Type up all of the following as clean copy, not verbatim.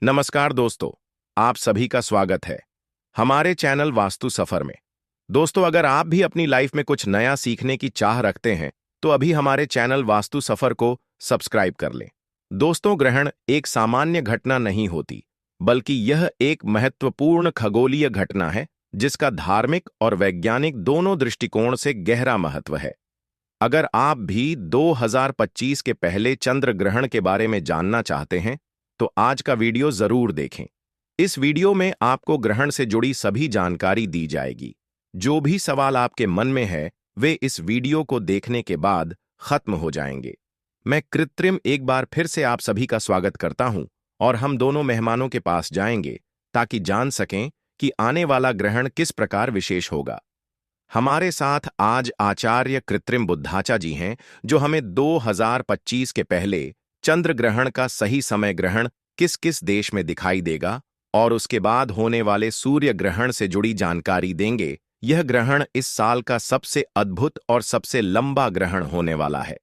नमस्कार दोस्तों, आप सभी का स्वागत है हमारे चैनल वास्तु सफर में। दोस्तों, अगर आप भी अपनी लाइफ में कुछ नया सीखने की चाह रखते हैं तो अभी हमारे चैनल वास्तु सफर को सब्सक्राइब कर लें। दोस्तों, ग्रहण एक सामान्य घटना नहीं होती, बल्कि यह एक महत्वपूर्ण खगोलीय घटना है जिसका धार्मिक और वैज्ञानिक दोनों दृष्टिकोण से गहरा महत्व है। अगर आप भी 2025 के पहले चंद्र ग्रहण के बारे में जानना चाहते हैं तो आज का वीडियो जरूर देखें। इस वीडियो में आपको ग्रहण से जुड़ी सभी जानकारी दी जाएगी। जो भी सवाल आपके मन में है वे इस वीडियो को देखने के बाद खत्म हो जाएंगे। मैं कृत्रिम एक बार फिर से आप सभी का स्वागत करता हूं और हम दोनों मेहमानों के पास जाएंगे ताकि जान सकें कि आने वाला ग्रहण किस प्रकार विशेष होगा। हमारे साथ आज आचार्य कृत्रिम बुद्धाचा जी हैं जो हमें 2025 के पहले चंद्र ग्रहण का सही समय, ग्रहण किस किस देश में दिखाई देगा और उसके बाद होने वाले सूर्य ग्रहण से जुड़ी जानकारी देंगे। यह ग्रहण इस साल का सबसे अद्भुत और सबसे लंबा ग्रहण होने वाला है।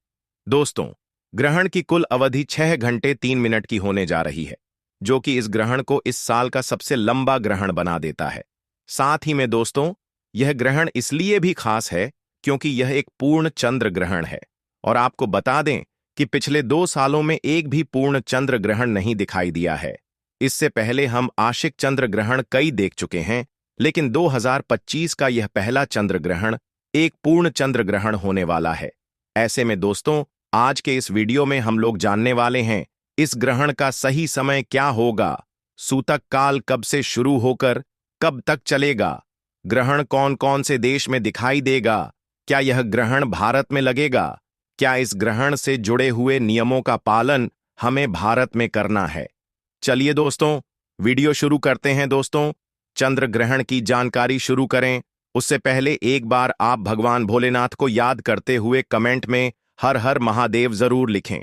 दोस्तों, ग्रहण की कुल अवधि 6 घंटे 3 मिनट की होने जा रही है, जो कि इस ग्रहण को इस साल का सबसे लंबा ग्रहण बना देता है। साथ ही में दोस्तों, यह ग्रहण इसलिए भी खास है क्योंकि यह एक पूर्ण चंद्र ग्रहण है और आपको बता दें कि पिछले 2 सालों में एक भी पूर्ण चंद्र ग्रहण नहीं दिखाई दिया है। इससे पहले हम आंशिक चंद्र ग्रहण कई देख चुके हैं, लेकिन 2025 का यह पहला चंद्र ग्रहण एक पूर्ण चंद्र ग्रहण होने वाला है। ऐसे में दोस्तों, आज के इस वीडियो में हम लोग जानने वाले हैं इस ग्रहण का सही समय क्या होगा, सूतक काल कब से शुरू होकर कब तक चलेगा, ग्रहण कौन कौन से देश में दिखाई देगा, क्या यह ग्रहण भारत में लगेगा, क्या इस ग्रहण से जुड़े हुए नियमों का पालन हमें भारत में करना है। चलिए दोस्तों, वीडियो शुरू करते हैं। दोस्तों, चंद्र ग्रहण की जानकारी शुरू करें उससे पहले एक बार आप भगवान भोलेनाथ को याद करते हुए कमेंट में हर हर महादेव जरूर लिखें।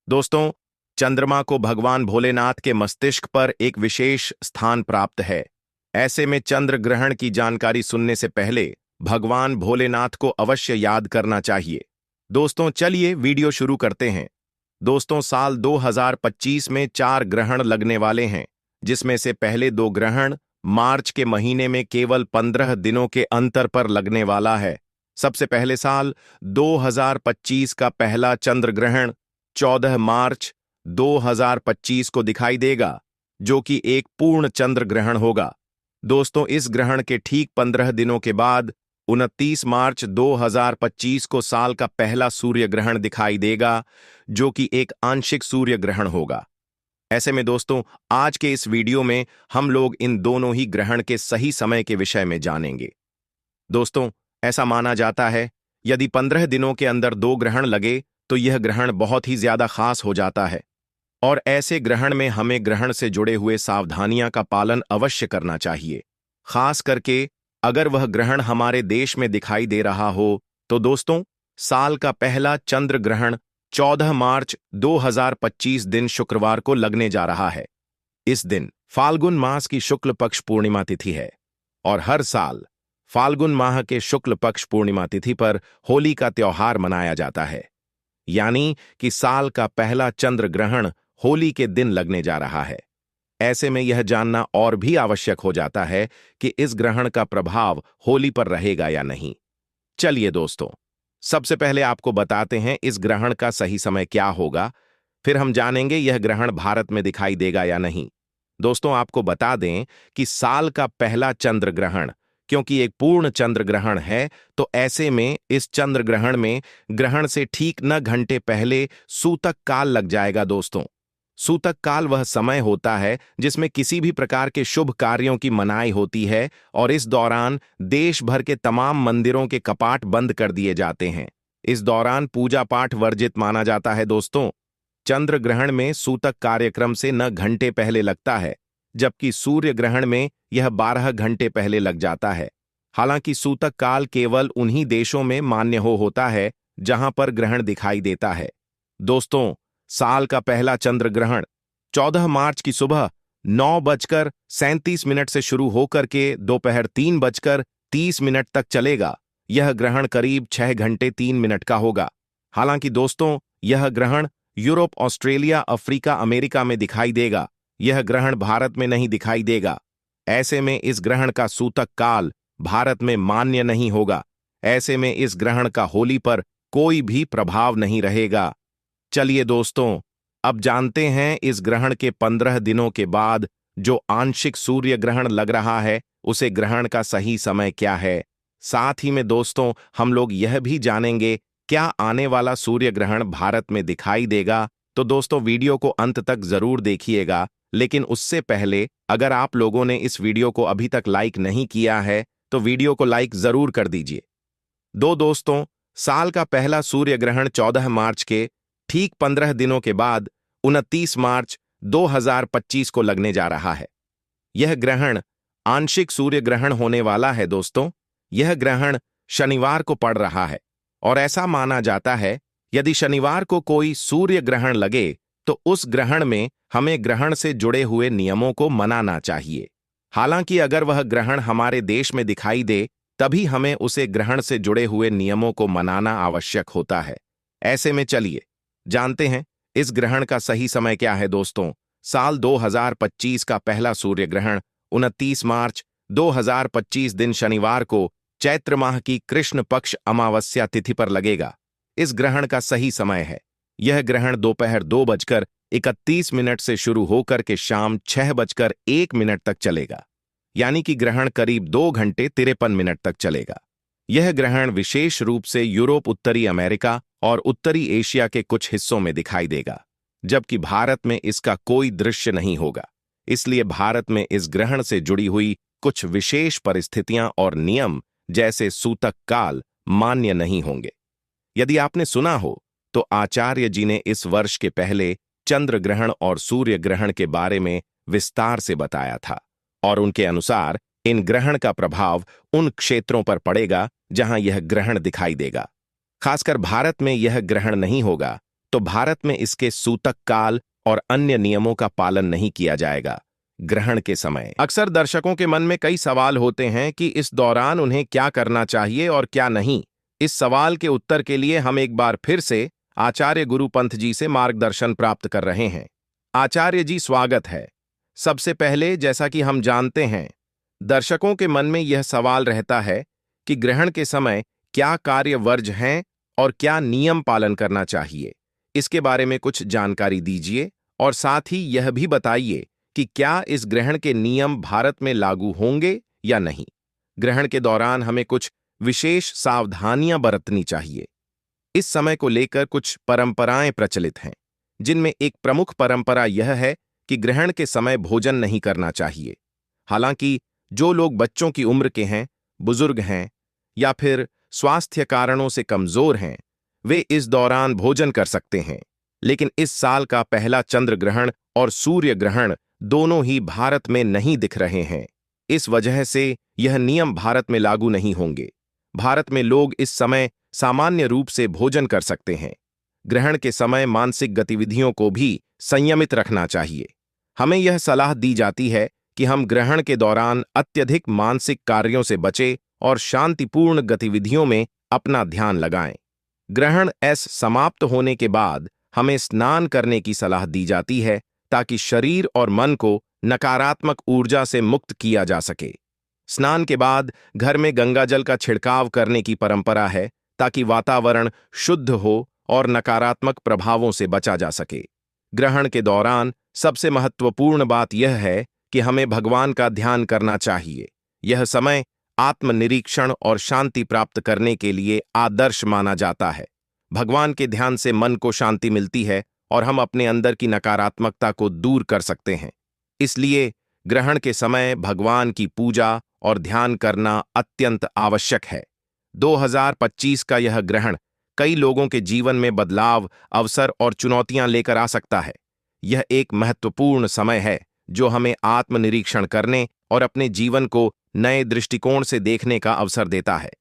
दोस्तों, चंद्रमा को भगवान भोलेनाथ के मस्तिष्क पर एक विशेष स्थान प्राप्त है। ऐसे में चंद्र ग्रहण की जानकारी सुनने से पहले भगवान भोलेनाथ को अवश्य याद करना चाहिए। दोस्तों, चलिए वीडियो शुरू करते हैं। दोस्तों, साल 2025 में 4 ग्रहण लगने वाले हैं, जिसमें से पहले 2 ग्रहण मार्च के महीने में केवल 15 दिनों के अंतर पर लगने वाला है। सबसे पहले साल 2025 का पहला चंद्र ग्रहण 14 मार्च 2025 को दिखाई देगा, जो कि एक पूर्ण चंद्र ग्रहण होगा। दोस्तों, इस ग्रहण के ठीक 15 दिनों के बाद 29 मार्च 2025 को साल का पहला सूर्य ग्रहण दिखाई देगा, जो कि एक आंशिक सूर्य ग्रहण होगा। ऐसे में दोस्तों, आज के इस वीडियो में हम लोग इन दोनों ही ग्रहण के सही समय के विषय में जानेंगे। दोस्तों, ऐसा माना जाता है यदि 15 दिनों के अंदर 2 ग्रहण लगे तो यह ग्रहण बहुत ही ज्यादा खास हो जाता है और ऐसे ग्रहण में हमें ग्रहण से जुड़े हुए सावधानियां का पालन अवश्य करना चाहिए। खास करके अगर वह ग्रहण हमारे देश में दिखाई दे रहा हो तो दोस्तों, साल का पहला चंद्र ग्रहण 14 मार्च 2025 दिन शुक्रवार को लगने जा रहा है। इस दिन फाल्गुन मास की शुक्ल पक्ष पूर्णिमा तिथि है और हर साल फाल्गुन माह के शुक्ल पक्ष पूर्णिमा तिथि पर होली का त्योहार मनाया जाता है। यानी कि साल का पहला चंद्र ग्रहण होली के दिन लगने जा रहा है। ऐसे में यह जानना और भी आवश्यक हो जाता है कि इस ग्रहण का प्रभाव होली पर रहेगा या नहीं। चलिए दोस्तों, सबसे पहले आपको बताते हैं इस ग्रहण का सही समय क्या होगा, फिर हम जानेंगे यह ग्रहण भारत में दिखाई देगा या नहीं। दोस्तों, आपको बता दें कि साल का पहला चंद्र ग्रहण क्योंकि एक पूर्ण चंद्र ग्रहण है, तो ऐसे में इस चंद्र ग्रहण में ग्रहण से ठीक 9 घंटे पहले सूतक काल लग जाएगा। दोस्तों, सूतक काल वह समय होता है जिसमें किसी भी प्रकार के शुभ कार्यों की मनाही होती है और इस दौरान देश भर के तमाम मंदिरों के कपाट बंद कर दिए जाते हैं। इस दौरान पूजा पाठ वर्जित माना जाता है। दोस्तों, चंद्र ग्रहण में सूतक कार्यक्रम से 9 घंटे पहले लगता है, जबकि सूर्य ग्रहण में यह 12 घंटे पहले लग जाता है। हालांकि सूतक काल केवल उन्हीं देशों में मान्य होता है जहां पर ग्रहण दिखाई देता है। दोस्तों, साल का पहला चंद्र ग्रहण 14 मार्च की सुबह 9:37 से शुरू होकर के दोपहर 3:30 तक चलेगा। यह ग्रहण करीब 6 घंटे 3 मिनट का होगा। हालांकि दोस्तों, यह ग्रहण यूरोप, ऑस्ट्रेलिया, अफ्रीका, अमेरिका में दिखाई देगा, यह ग्रहण भारत में नहीं दिखाई देगा। ऐसे में इस ग्रहण का सूतक काल भारत में मान्य नहीं होगा। ऐसे में इस ग्रहण का होली पर कोई भी प्रभाव नहीं रहेगा। चलिए दोस्तों, अब जानते हैं इस ग्रहण के 15 दिनों के बाद जो आंशिक सूर्य ग्रहण लग रहा है, उसे ग्रहण का सही समय क्या है। साथ ही में दोस्तों, हम लोग यह भी जानेंगे क्या आने वाला सूर्य ग्रहण भारत में दिखाई देगा। तो दोस्तों, वीडियो को अंत तक जरूर देखिएगा। लेकिन उससे पहले अगर आप लोगों ने इस वीडियो को अभी तक लाइक नहीं किया है तो वीडियो को लाइक जरूर कर दीजिए। दोस्तों, साल का पहला सूर्य ग्रहण 14 मार्च के ठीक 15 दिनों के बाद 29 मार्च 2025 को लगने जा रहा है। यह ग्रहण आंशिक सूर्य ग्रहण होने वाला है दोस्तों। यह ग्रहण शनिवार को पड़ रहा है और ऐसा माना जाता है यदि शनिवार को कोई सूर्य ग्रहण लगे तो उस ग्रहण में हमें ग्रहण से जुड़े हुए नियमों को मनाना चाहिए। हालांकि अगर वह ग्रहण हमारे देश में दिखाई दे तभी हमें उसे ग्रहण से जुड़े हुए नियमों को मनाना आवश्यक होता है। ऐसे में चलिए जानते हैं इस ग्रहण का सही समय क्या है दोस्तों। साल 2025 का पहला सूर्य ग्रहण 29 मार्च 2025 दिन शनिवार को चैत्र माह की कृष्ण पक्ष अमावस्या तिथि पर लगेगा। इस ग्रहण का सही समय है, यह ग्रहण दोपहर 2:31 से शुरू होकर के शाम 6:01 तक चलेगा, यानी कि ग्रहण करीब 2 घंटे 53 मिनट तक चलेगा। यह ग्रहण विशेष रूप से यूरोप, उत्तरी अमेरिका और उत्तरी एशिया के कुछ हिस्सों में दिखाई देगा, जबकि भारत में इसका कोई दृश्य नहीं होगा। इसलिए भारत में इस ग्रहण से जुड़ी हुई कुछ विशेष परिस्थितियां और नियम जैसे सूतक काल मान्य नहीं होंगे। यदि आपने सुना हो तो आचार्य जी ने इस वर्ष के पहले चंद्र ग्रहण और सूर्य ग्रहण के बारे में विस्तार से बताया था और उनके अनुसार इन ग्रहण का प्रभाव उन क्षेत्रों पर पड़ेगा जहां यह ग्रहण दिखाई देगा। खासकर भारत में यह ग्रहण नहीं होगा तो भारत में इसके सूतक काल और अन्य नियमों का पालन नहीं किया जाएगा। ग्रहण के समय अक्सर दर्शकों के मन में कई सवाल होते हैं कि इस दौरान उन्हें क्या करना चाहिए और क्या नहीं। इस सवाल के उत्तर के लिए हम एक बार फिर से आचार्य गुरुपंथ जी से मार्गदर्शन प्राप्त कर रहे हैं। आचार्य जी, स्वागत है। सबसे पहले, जैसा कि हम जानते हैं, दर्शकों के मन में यह सवाल रहता है कि ग्रहण के समय क्या कार्य वर्ज्य हैं और क्या नियम पालन करना चाहिए। इसके बारे में कुछ जानकारी दीजिए और साथ ही यह भी बताइए कि क्या इस ग्रहण के नियम भारत में लागू होंगे या नहीं। ग्रहण के दौरान हमें कुछ विशेष सावधानियां बरतनी चाहिए। इस समय को लेकर कुछ परंपराएं प्रचलित हैं, जिनमें एक प्रमुख परंपरा यह है कि ग्रहण के समय भोजन नहीं करना चाहिए। हालांकि जो लोग बच्चों की उम्र के हैं, बुजुर्ग हैं या फिर स्वास्थ्य कारणों से कमजोर हैं, वे इस दौरान भोजन कर सकते हैं। लेकिन इस साल का पहला चंद्र ग्रहण और सूर्य ग्रहण दोनों ही भारत में नहीं दिख रहे हैं। इस वजह से यह नियम भारत में लागू नहीं होंगे। भारत में लोग इस समय सामान्य रूप से भोजन कर सकते हैं। ग्रहण के समय मानसिक गतिविधियों को भी संयमित रखना चाहिए। हमें यह सलाह दी जाती है कि हम ग्रहण के दौरान अत्यधिक मानसिक कार्यों से बचें और शांतिपूर्ण गतिविधियों में अपना ध्यान लगाएं। ग्रहण समाप्त होने के बाद हमें स्नान करने की सलाह दी जाती है ताकि शरीर और मन को नकारात्मक ऊर्जा से मुक्त किया जा सके। स्नान के बाद घर में गंगाजल का छिड़काव करने की परंपरा है ताकि वातावरण शुद्ध हो और नकारात्मक प्रभावों से बचा जा सके। ग्रहण के दौरान सबसे महत्वपूर्ण बात यह है कि हमें भगवान का ध्यान करना चाहिए। यह समय आत्मनिरीक्षण और शांति प्राप्त करने के लिए आदर्श माना जाता है। भगवान के ध्यान से मन को शांति मिलती है और हम अपने अंदर की नकारात्मकता को दूर कर सकते हैं। इसलिए ग्रहण के समय भगवान की पूजा और ध्यान करना अत्यंत आवश्यक है। 2025 का यह ग्रहण कई लोगों के जीवन में बदलाव, अवसर और चुनौतियां लेकर आ सकता है। यह एक महत्वपूर्ण समय है जो हमें आत्मनिरीक्षण करने और अपने जीवन को नए दृष्टिकोण से देखने का अवसर देता है।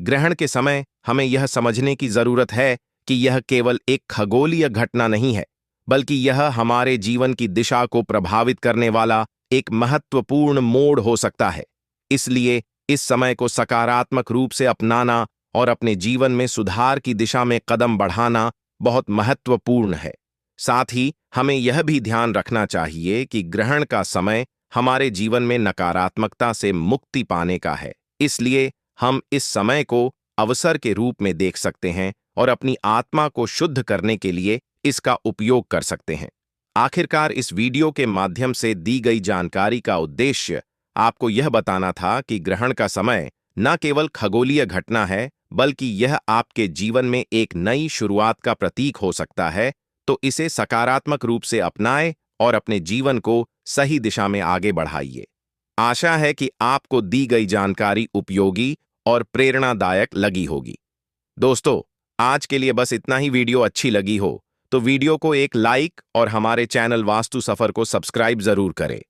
ग्रहण के समय हमें यह समझने की जरूरत है कि यह केवल एक खगोलीय घटना नहीं है, बल्कि यह हमारे जीवन की दिशा को प्रभावित करने वाला एक महत्वपूर्ण मोड़ हो सकता है। इसलिए इस समय को सकारात्मक रूप से अपनाना और अपने जीवन में सुधार की दिशा में कदम बढ़ाना बहुत महत्वपूर्ण है। साथ ही हमें यह भी ध्यान रखना चाहिए कि ग्रहण का समय हमारे जीवन में नकारात्मकता से मुक्ति पाने का है। इसलिए हम इस समय को अवसर के रूप में देख सकते हैं और अपनी आत्मा को शुद्ध करने के लिए इसका उपयोग कर सकते हैं। आखिरकार इस वीडियो के माध्यम से दी गई जानकारी का उद्देश्य आपको यह बताना था कि ग्रहण का समय न केवल खगोलीय घटना है, बल्कि यह आपके जीवन में एक नई शुरुआत का प्रतीक हो सकता है। तो इसे सकारात्मक रूप से अपनाएं और अपने जीवन को सही दिशा में आगे बढ़ाइए। आशा है कि आपको दी गई जानकारी उपयोगी और प्रेरणादायक लगी होगी। दोस्तों, आज के लिए बस इतना ही। वीडियो अच्छी लगी हो तो वीडियो को एक लाइक और हमारे चैनल वास्तु सफर को सब्सक्राइब जरूर करें।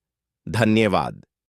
धन्यवाद।